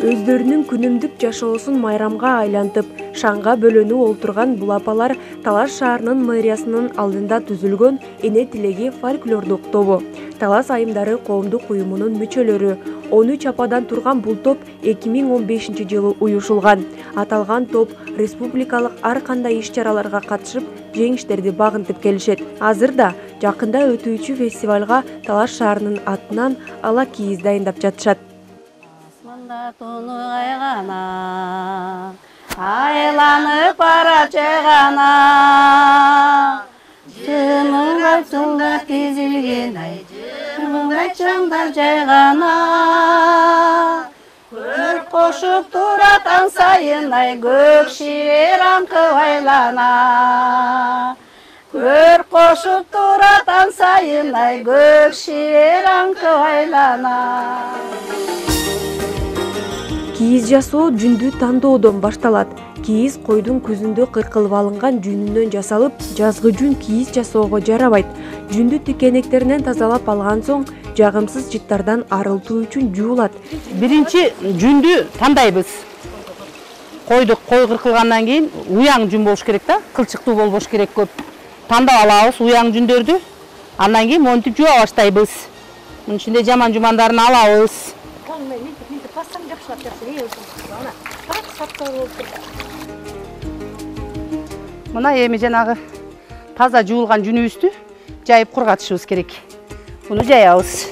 Өздөрүнүн күнүмдүк жашоосун майрамга айлантып, шаңга бөлөнүп олтурган бул апалар Талас шаарынын мэриясынын алдында түзүлгөн Эне тилеги фольклордук тобу. Талас айымдары коомдук уюмунун мүчөлөрү. 13 ападан турган бул топ 2015-жылы уюшулган. Аталган топ республикалык ар кандай иш-чараларга катышып, жеңиштерди багынтып келишет. Азырда жакында өтүүчү фестивалга Талас шаарынын атынан ала кийиз дайындап жатышат. Айланып барачы гана, жымыңдай жылдар тизилген ай, жымыңдай чаңдар жайгана. Көр кошуп туратан сайын ай, көк шивер аңкып айлана. Көр кошуп туратан сайын ай, көк шивер аңкып айлана. Кийиз жасоо жүндү тандоодон башталат. Кийиз койдун көзүндө кыркылып алынган жүнүнөн жасалып, жазгы жүн кийиз жасоого жарабайт. Жүндү тикенектеринен тазалап алган соң, жагымсыз жыттардан арылтуу үчүн жуулат. Биринчи жүндү тандайбыз. Кой кыркылгандан кийин уяң жүн болуш керек да, кылчыктуу болбош керек көп. Тандап алабыз уяң жүндөрдү. Андан кийин монтип жууа баштайбыз. Мунун ичинде жаман жумандарын алабыз. Мына эми жанагы таза жуулган жүнүбүздү жайып кургатышыбыз керек. Буну жаябыз.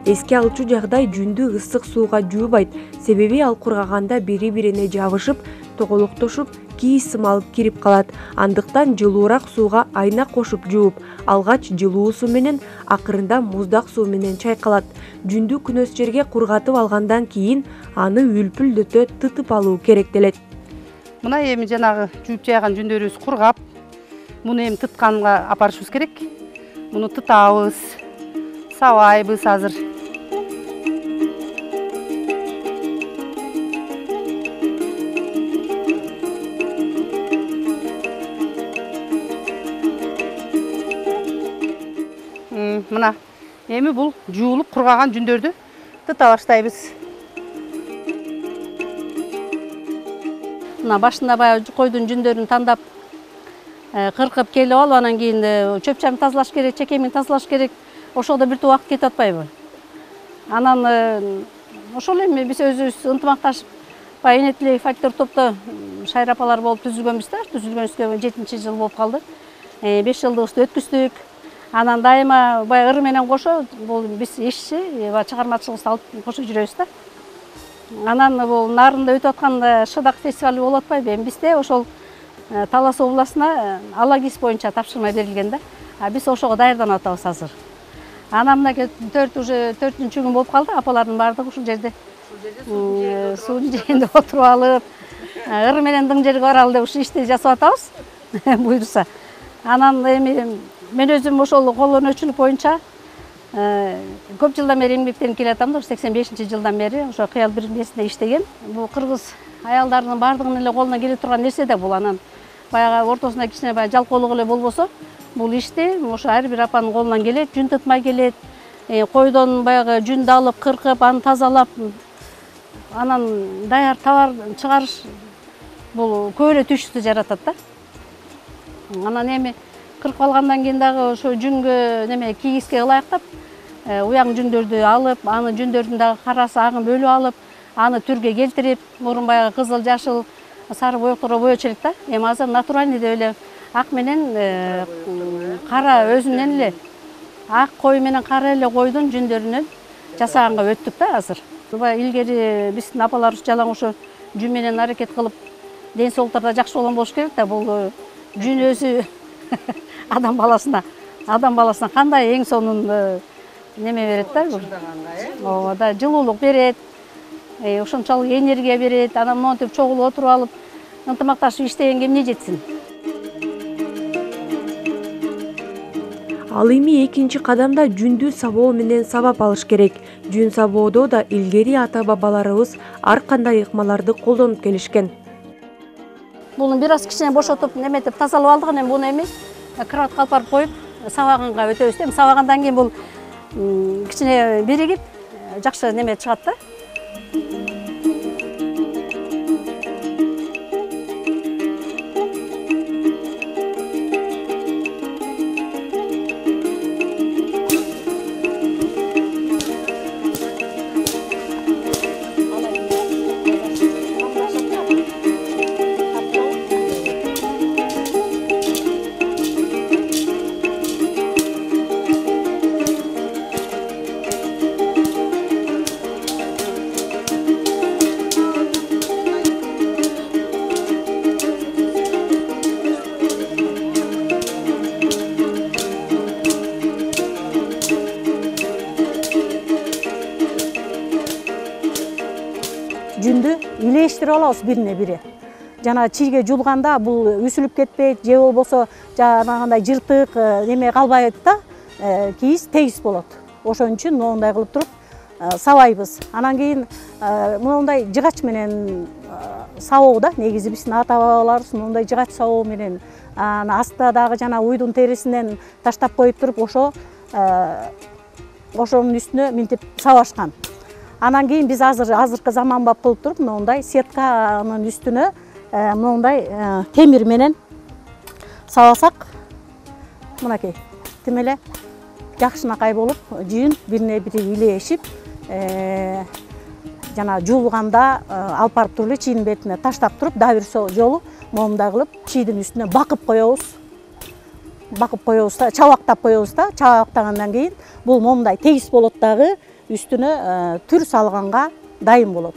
Эске алчу жагдай жүндү ысык сууга жуубайт. Себеби ал кургаганда бири-бирине жабышып, тоголоктошуп, кийиз сымалып кирип калат. Андыктан жылуурак сууга айна кошуп жууп, алгач жылуу суу менен, акырында муздак суу менен чайкалат. Жүндү күнөс жерге кургатып алгандан кийин аны үлпүлдөтө тытып алуу керектелет. Мына эми жанагы жууп жайган жүндөрүбүз кургап, муну эми тытканга апарышыбыз керек. Муну тытабыз, сабайбыз азыр. Мына эми бул жуулуп кургаган жүндөрдү тыта баштайбыз. Мына башында баягы койдун жүндөрүн тандап, кыркып келип алып, анан кийин чөп-чаңды тазалаш керек, чекемин тазалаш керек. Ошолдо бир убакыт кетип атпайбы? Анан ошол эми биз өзүбүз ынтымакташып, баягы Эне тилеги фольклор топто Шайра апалар болуп түзүлгөнбүз да. Түзүлгөнүбүзгө 7-жыл болуп калды. 5 жылдыгыбызды өткүздүк. Анан дайыма баягы ыр менен кошо бул биз ишчи, чыгармачылыгыбызды алып кошо жүрөбүз да. Анан бул нарында өтүп атканда Шыдак фестивали болуп атпайбы? Эми бизде ошол Талас областына алагис боюнча тапшырма берилген да. Биз ошого даярданып атабыз азыр. Анан мына уже 4-күн болуп калды, апалардын баардыгы ушул жерде суунун жээнде отуруп алып, ыр менен дың жерге баралы деп ушу ишти жасап атабыз, буйруса. Анан эми мен өзүм ошол кол өнөрчүлүк боюнча көп жылдан бери эмгектенип келатам да, 85-жылдан бери ошо кыял бирмесинде иштеген. Бул кыргыз аялдарынын баардыгынын эле колунан келе турган нерсе да бул. Анан баягы ортосунда кичине баягы жалкоолук эле болбосо, бул ишти ошо ар бир апанын колунан келет, жүн тытмай келет. Койдон баягы жүндү алып, кыркып, аны тазалап, анан даяр товар чыгарыш бул көп эле түйшүктү жаратат да. Анан эми кыркып алгандан кийин дагы ошо жүнгө неме кийизге ылайыктап, уяң жүндөрдү алып, аны жүндөрдүн дагы карасы агын бөлүп алып, аны түргө келтирип, мурун баягы кызыл, жашыл, сары боекторго боечу элек да. Эми азыр натуральный деп эле ак менен кара өзүнөн эле ак кой менен кара эле койдун жүндөрүнөн жасаганга өттүк да азыр. Илгери биздин апаларыбыз жалаң ошо жүн менен аракет кылып, ден соолуктарда жакшы болгон болуш керек да. Бул жүн өзү адам баласына кандай эң сонун неме берет да. Ооба да, жылуулук берет, ошончолук энергия берет. Анан монтип чогулуп отуруп алып, ынтымакташып иштегенге эмне жетсин. Ал эми экинчи кадамда жүндү сабоо менен сабап алыш керек. Жүн сабоодо да илгери ата-бабаларыбыз ар кандай ыкмаларды колдонуп келишкен. Bunu biraz кичине бошотуп, неметип тазалап алдык, анан буну эми кроватка алып барып коюп, сабаганга өтөбүз да. Сабагандан кийин бул кичине биригип, жакшы неме чыгат да. Жүндү илештирип алабыз бирине бири. Жана чийге жулганда бул үсүлүп кетпейт, же болбосо жанагындай жыртык неме калбайт да, кийиз тегиз болот. Ошон үчүн моундай кылып туруп сабайбыз. Анан кийин моундай жыгач менен сабоо да, негизи биздин ата бабаларыбыз моундай жыгач сабоо менен астына дагы жана уйдун терисинен таштап коюп туруп ошонун үстүнө минтип сабашкан. Анан кийин биз азыркы заманбап кылып туруп моундай сетканын үстүнө моундай темир менен сабасак, мынакей тим эле жакшынакай болуп, жүн бирине бири илешип, жана жуулганда алып барып туруп эле чийдин бетине таштап туруп, дагы бир жолу моундай кылып чийдин үстүнө бакып коебуз. Бакып коебуз да, чабактап коебуз да. Чабактагандан кийин бул моундай тегиз болот дагы, үстүнө түр салганга дайын болот.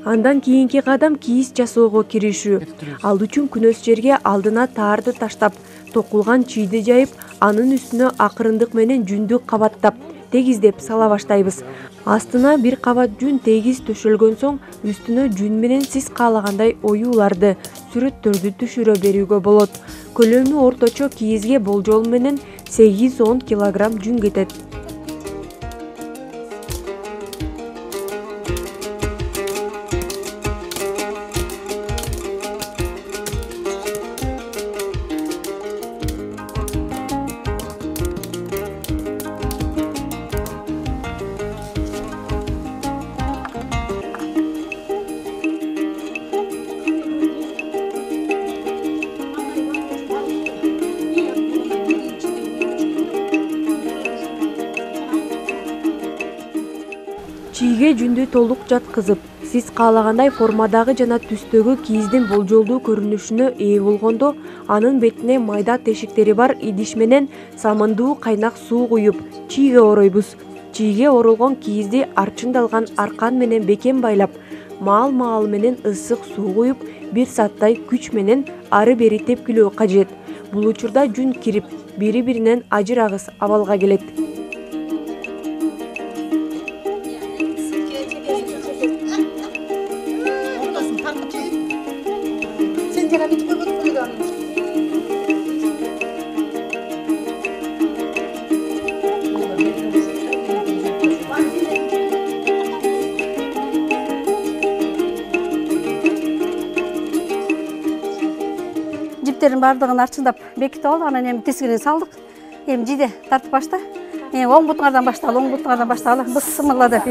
Андан кийинки кадам кийиз жасоого киришүү. Ал үчүн күнөс жерге алдына таарды таштап, токулган чийди жайып, анын үстүнө акырындык менен жүндү кабаттап, тегиздеп сала баштайбыз. Астына бир кабат жүн тегиз төшөлгөн соң, үстүнө жүн менен сиз каалагандай оюуларды, сүрөттөрдү түшүрө берүүгө болот. Көлөмү орточо кийизге болжол менен 8-10 килограмм жүн кетет. Чийге жүндү толук жаткызып, сиз каалагандай формадагы жана түстөгү кийиздин болжолдуу көрүнүшүнө ээ болгондо, анын бетине майда тешиктери бар идиш менен самындуу кайнак суу куюп, чийге оройбуз. Чийге оролгон кийизди арчындалган аркан менен бекем байлап, маал менен ысык суу куюп, 1 сааттай күч менен ары-бери тепкилөө кажет. Бул учурда жүн кирип, бири-биринен ажырагыс абалга келет. Жиптерин бардыгын арчындап бекитип алдык, анан эми тескине салдык. Эми жиде тартып башта. Оң бутуңардан башталы. Бысмылла деп.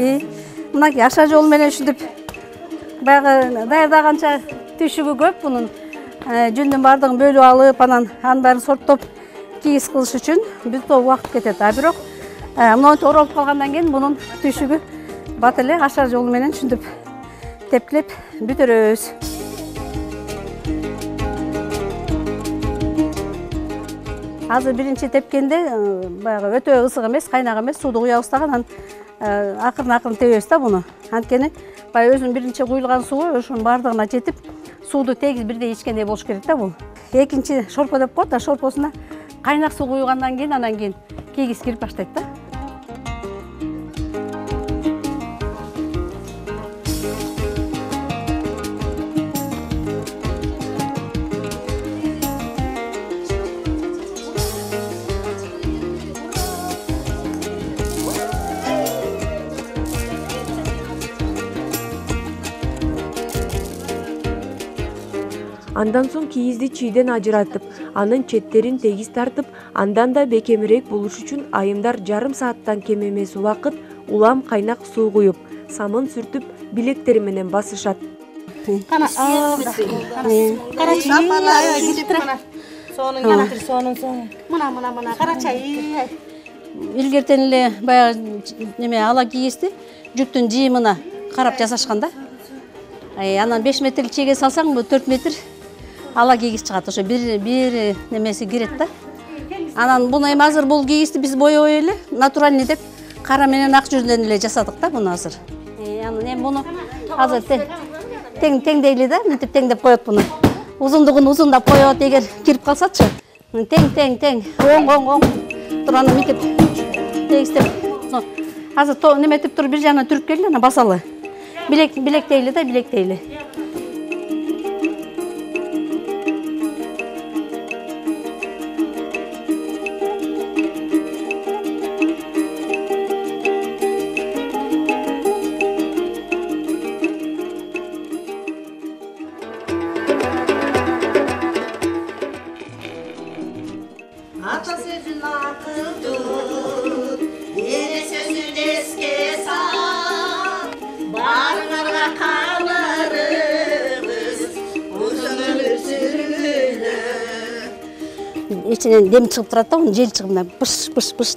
Мынакей аша жол менен ушинтип баягы даярдаганча түйшүгү көп бунун. Жүндүн бардыгын бөлүп алып, анан анын баарын сорттоп кийиз кылыш үчүн бир топ убакыт кетет. А бирок мынтип оролуп калгандан кийин бунун түйшүгү бат эле аша жол менен ушинтип тепкилеп бүтөрөбүз. Азыр биринчи тепкенде баягы өтө ысык эмес, кайнак эмес, сууду куябыз дагы, анан акырын тебебиз да буну. Анткени баягы өзүнүн биринчи куюлган суу ошонун бардыгына жетип, сууду тегиз бирдей ичкендей болуш керек да бул. Экинчи шорпо деп коет да, шорпосуна кайнак суу куйгандан кийин анан кийин кийиз кирип баштайт да. Андан соң кийизди чийден ажыратып, анын четтерин тегиз тартып, андан да бекемирээк болуш үчүн айымдар жарым сааттан кем эмес убакыт улам кайнак суу куюп, самын сүртүп, билектери менен басышат. Илгертен эле баягы неме ала кийизди жүктүн жыйымына карап жасашкан да. Анан 5 метрлик чейге салсаң, бу 4 метр ала кийиз чыгат. Ошо бир немеси кирет да. Анан буну эми азыр бул кийизди биз боёй эле натуральный деп кара менен ак жүзүнөн эле жасадык да буну азыр. Анан эми буну азыр теңдейли да, мынтип теңдеп коет буну. Узундугун узундап коет, эгер кирип калсачы. Тең. Оң. Тураны мынтип тегистеп. Азыр неметип туруп бир жагынан түрүп келди, анан басалы. Билектейли да, билектейли. Ata sözün akıl tut, yeni sözün eske sal. Barınarga kalırız, uzun ömür sürülür. İçinden dem çıkıp turат да, onun жел чыгымдан быш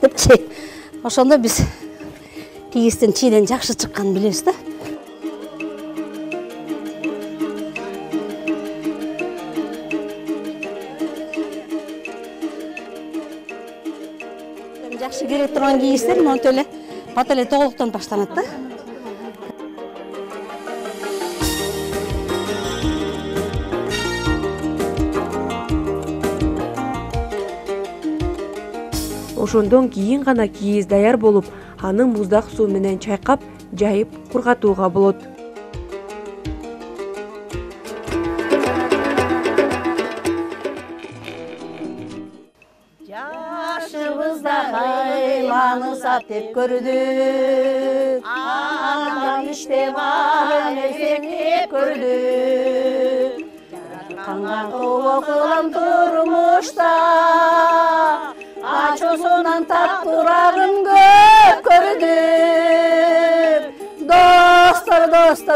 деп чей. Ошондо биз кийиздин чийден жакшы чыкканын билебиз да. Жакшы керек турган кийиздер монтип эле бат эле тоголуктан баштанат да. Ошондон кийин гана кийиз даяр болуп, аны муздак суу менен чайкап, жайып кургатууга болот. Жашыбызда кайманы сап деп көрдүк, андан иште бар эсептеп көрдүк. Жаратканга тобо кылам турмушта, ачуусунан таттурагын көп көрдүк.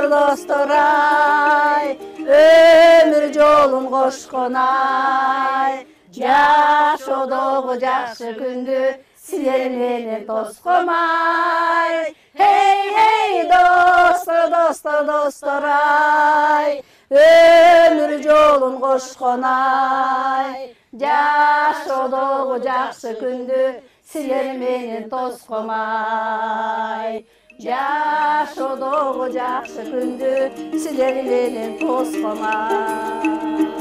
Достор ай, өмүр жолун кошкон ай. Жашоодогу жакшы күндү силер менен тоском ай. Хей, достор ай, өмүр жолун кошкон ай. Жашоодогу жакшы күндү силер менен тоском ай. Жашоодогу жакшы күндү силер менен тоском ай.